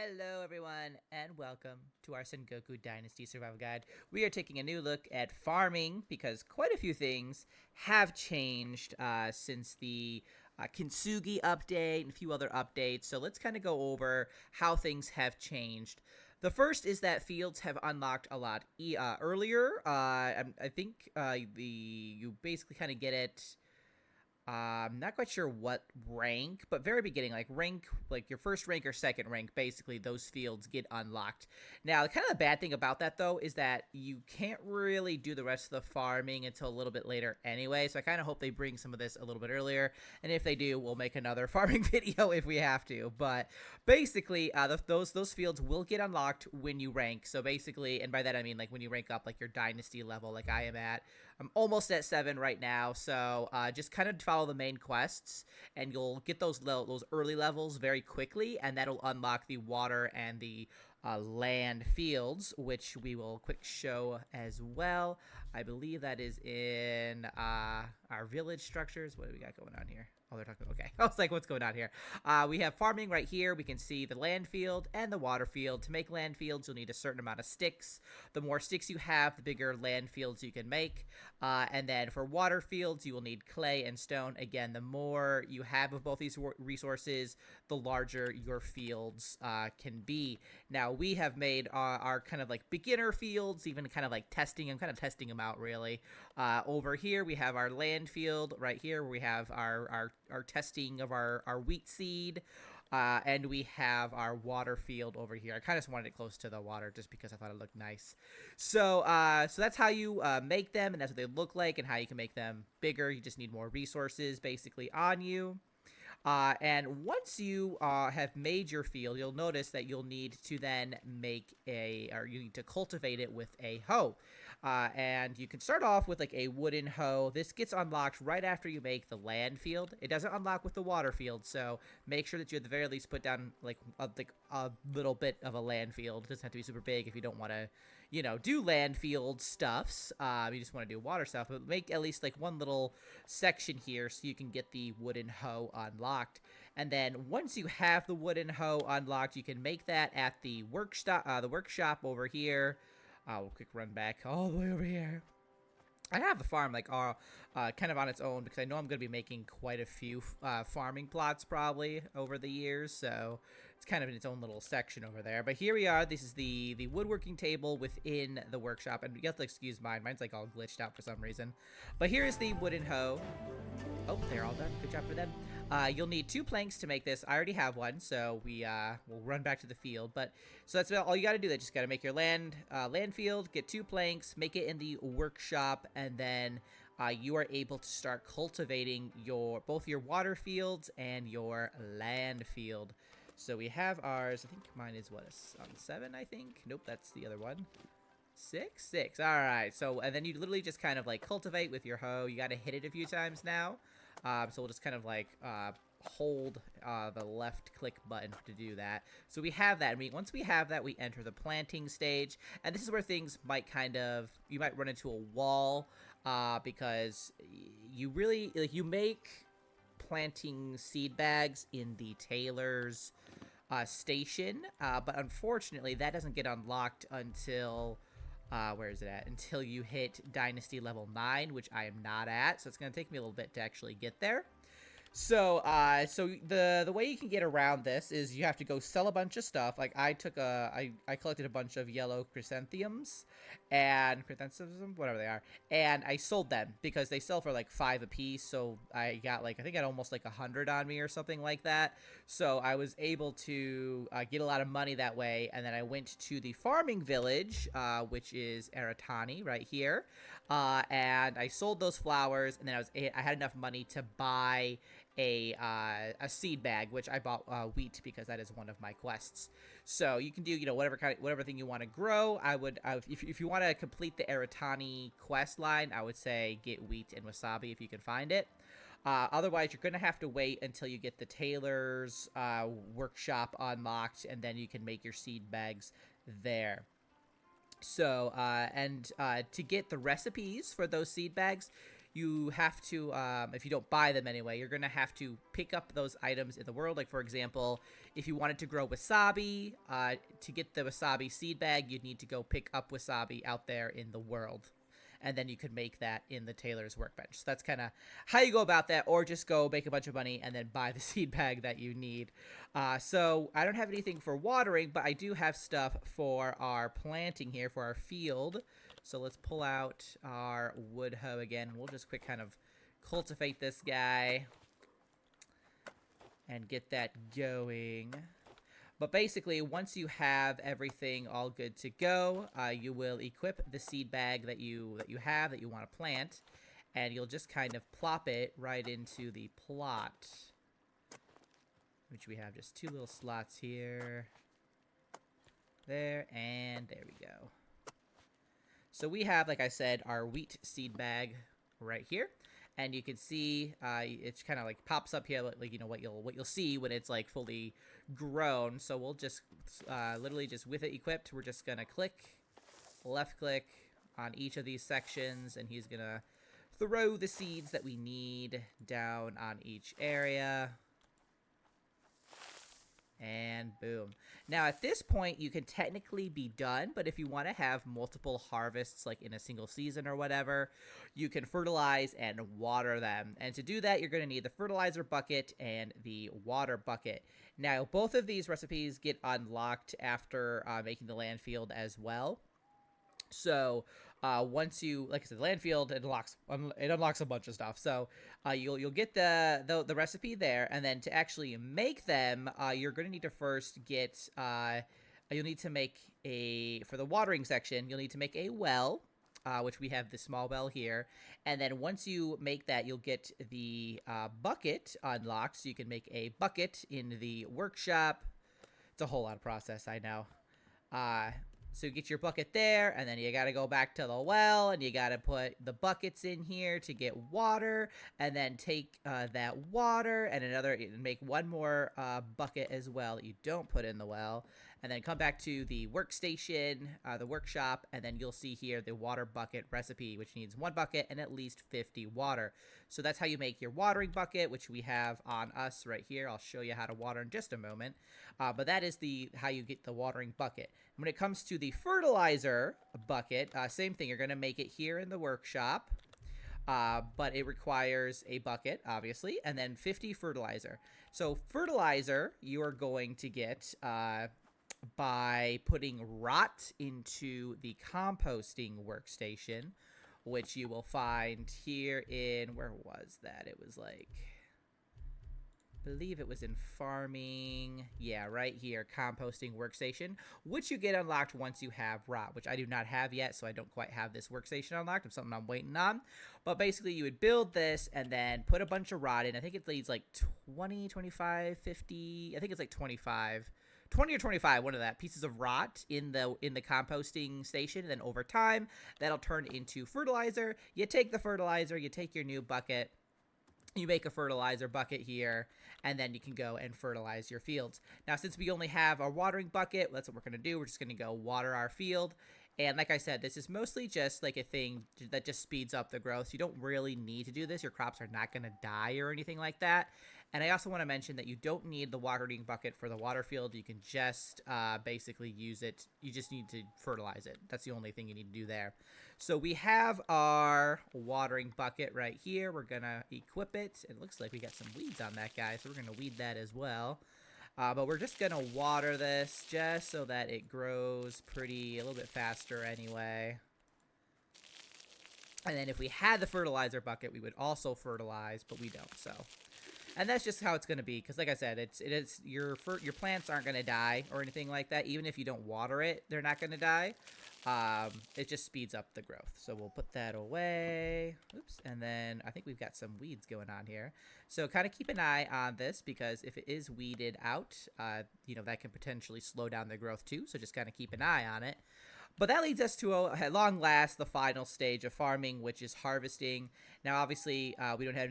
Hello everyone and welcome to our Sengoku Dynasty Survival Guide. We are taking a new look at farming because quite a few things have changed since the Kintsugi update and a few other updates. So let's kind of go over how things have changed. The first is that fields have unlocked a lot earlier. I think you basically kind of get it. I'm not quite sure what rank, but very beginning, like your first rank or second rank, basically those fields get unlocked. Now, kind of the bad thing about that though is that you can't really do the rest of the farming until a little bit later anyway. So I kind of hope they bring some of this a little bit earlier, and if they do, we'll make another farming video if we have to. But basically, those fields will get unlocked when you rank. So basically, and by that I mean like when you rank up like your dynasty level, like I am at. I'm almost at 7 right now, so just kind of follow the main quests, and you'll get those early levels very quickly, and that'll unlock the water and the land fields, which we will quick show as well. I believe that is in our village structures. What do we got going on here? Oh, they're talking. Okay. I was like, what's going on here? We have farming right here. We can see the land field and the water field. To make land fields, you'll need a certain amount of sticks. The more sticks you have, the bigger land fields you can make. And then for water fields, you will need clay and stone. Again, the more you have of both these resources, the larger your fields can be. Now, we have made our kind of like beginner fields, even kind of like testing. I'm kind of testing them out, really. Over here, we have our land field right here, where we have our testing of our wheat seed, and we have our water field over here. I kind of just wanted it close to the water just because I thought it looked nice. So that's how you make them, and that's what they look like, and how you can make them bigger. You just need more resources basically on you. And once you have made your field, you'll notice that you'll need to then you need to cultivate it with a hoe. And you can start off with like a wooden hoe. This gets unlocked right after you make the land field. It doesn't unlock with the water field, so make sure that you at the very least put down like a little bit of a land field. It doesn't have to be super big if you don't want to, do land field stuffs. You just want to do water stuff, but make at least like one little section here so you can get the wooden hoe unlocked. And then once you have the wooden hoe unlocked, you can make that at the workshop over here. We'll quick run back all the way over here. I have the farm like kind of on its own because I know I'm going to be making quite a few farming plots probably over the years, so it's kind of in its own little section over there. But here we are. This is the woodworking table within the workshop, and you have to excuse mine's like all glitched out for some reason. But here is the wooden hoe. Oh, they're all done. Good job for them. You'll need 2 planks to make this. I already have one, so we'll run back to the field. But so that's all you got to do. That just got to make your land field, get 2 planks, make it in the workshop, and then you are able to start cultivating both your water fields and your land field. So we have ours. I think mine is what, on 7, I think? Nope, that's the other one. 6? All right. So, and then you literally just kind of like cultivate with your hoe. You got to hit it a few times now. So we'll just kind of like hold the left click button to do that. So we have that. Once we have that, we enter the planting stage. And this is where things might you might run into a wall because you really, you make planting seed bags in the tailor's station. But unfortunately, that doesn't get unlocked until... where is it at? Until you hit Dynasty level 9, which I am not at. So it's going to take me a little bit to actually get there. So, the way you can get around this is you have to go sell a bunch of stuff. Like I collected a bunch of yellow chrysanthemums and whatever they are, and I sold them because they sell for like 5 a piece. So I got I think I had almost like 100 on me or something like that. So I was able to get a lot of money that way. And then I went to the farming village, which is Aratani right here, and I sold those flowers. And then I had enough money to buy a seed bag, which I bought wheat because that is one of my quests. So you can do whatever thing you want to grow. If you want to complete the Aratani quest line, I would say get wheat and wasabi if you can find it. Otherwise, you're gonna have to wait until you get the tailor's workshop unlocked, and then you can make your seed bags there. So to get the recipes for those seed bags, you have to, if you don't buy them anyway, you're going to have to pick up those items in the world. Like, for example, if you wanted to grow wasabi, to get the wasabi seed bag, you'd need to go pick up wasabi out there in the world. And then you could make that in the tailor's workbench. So that's kind of how you go about that, or just go make a bunch of money and then buy the seed bag that you need. So I don't have anything for watering, but I do have stuff for our planting here, for our field. So let's pull out our wood hoe again. We'll just quick kind of cultivate this guy and get that going. But basically, once you have everything all good to go, you will equip the seed bag that you want to plant, and you'll just kind of plop it right into the plot, which we have just 2 little slots here, there, and there we go. So we have, like I said, our wheat seed bag right here. And you can see it's kind of like pops up here, like you know what you'll see when it's like fully grown. So we'll just literally just with it equipped, we're just gonna left click on each of these sections, and he's gonna throw the seeds that we need down on each area. And boom. Now at this point you can technically be done, but if you want to have multiple harvests like in a single season or whatever, you can fertilize and water them. And to do that, you're going to need the fertilizer bucket and the water bucket. Now both of these recipes get unlocked after making the land field as well. So once you, like I said, the land field, it unlocks a bunch of stuff. So you'll get the recipe there, and then to actually make them, you're going to need to first get you'll need to make for the watering section, you'll need to make a well, which we have the small well here. And then once you make that, you'll get the bucket unlocked, so you can make a bucket in the workshop. It's a whole lot of process, I know. So you get your bucket there, and then you got to go back to the well, and you got to put the buckets in here to get water, and then take that water and make one more bucket as well that you don't put in the well, and then come back to the workstation, the workshop, and then you'll see here the water bucket recipe, which needs 1 bucket and at least 50 water. So that's how you make your watering bucket, which we have on us right here. I'll show you how to water in just a moment. But that is how you get the watering bucket. When it comes to the fertilizer bucket, same thing. You're going to make it here in the workshop, but it requires a bucket, obviously, and then 50 fertilizer. So fertilizer you are going to get by putting rot into the composting workstation, which you will find here in, where was that? It was like, I believe it was in farming. Yeah, right here, composting workstation, which you get unlocked once you have rot, which I do not have yet, so I don't quite have this workstation unlocked. It's something I'm waiting on. But basically, you would build this and then put a bunch of rot in. I think it needs like 20, 25, 50. I think it's like 25. 20 or 25, one of that, pieces of rot in the composting station, and then over time, that'll turn into fertilizer. You take the fertilizer, you take your new bucket, you make a fertilizer bucket here, and then you can go and fertilize your fields. Now, since we only have a watering bucket, that's what we're going to do. We're just going to go water our field. And like I said, this is mostly just like a thing that just speeds up the growth. So you don't really need to do this. Your crops are not going to die or anything like that. And I also want to mention that you don't need the watering bucket for the water field. You can just basically use it. You just need to fertilize it. That's the only thing you need to do there. So we have our watering bucket right here. We're going to equip it. It looks like we got some weeds on that guy, so we're going to weed that as well. But we're just going to water this just so that it grows a little bit faster anyway. And then if we had the fertilizer bucket, we would also fertilize, but we don't, so. And that's just how it's going to be, because like I said, your plants aren't going to die or anything like that. Even if you don't water it, they're not going to die. It just speeds up the growth. So we'll put that away. Oops. And then I think we've got some weeds going on here. So kind of keep an eye on this, because if it is weeded out, that can potentially slow down the growth too. So just kind of keep an eye on it. But that leads us to, at long last, the final stage of farming, which is harvesting. Now, obviously, we don't have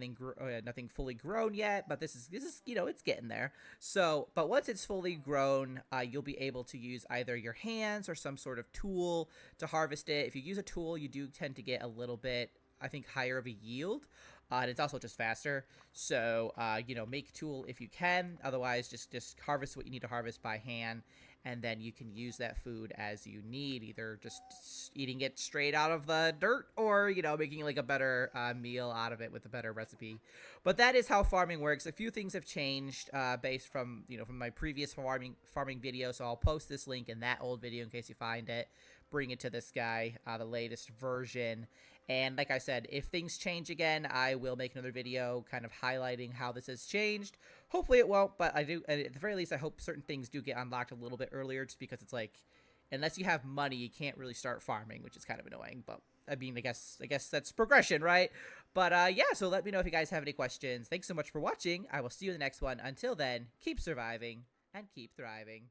nothing fully grown yet, but this is it's getting there. So, but once it's fully grown, you'll be able to use either your hands or some sort of tool to harvest it. If you use a tool, you do tend to get a little bit I think, higher of a yield. And it's also just faster. So, make tool if you can. Otherwise, just harvest what you need to harvest by hand. And then you can use that food as you need, either just eating it straight out of the dirt or, making like a better meal out of it with a better recipe. But that is how farming works. A few things have changed based from my previous farming video. So I'll post this link in that old video in case you find it. Bring it to this guy, the latest version. And like I said, if things change again, I will make another video kind of highlighting how this has changed. Hopefully it won't, but at the very least, I hope certain things do get unlocked a little bit earlier, just because it's like, unless you have money, you can't really start farming, which is kind of annoying. But I mean, I guess that's progression, right? But yeah, so let me know if you guys have any questions. Thanks so much for watching. I will see you in the next one. Until then, keep surviving and keep thriving.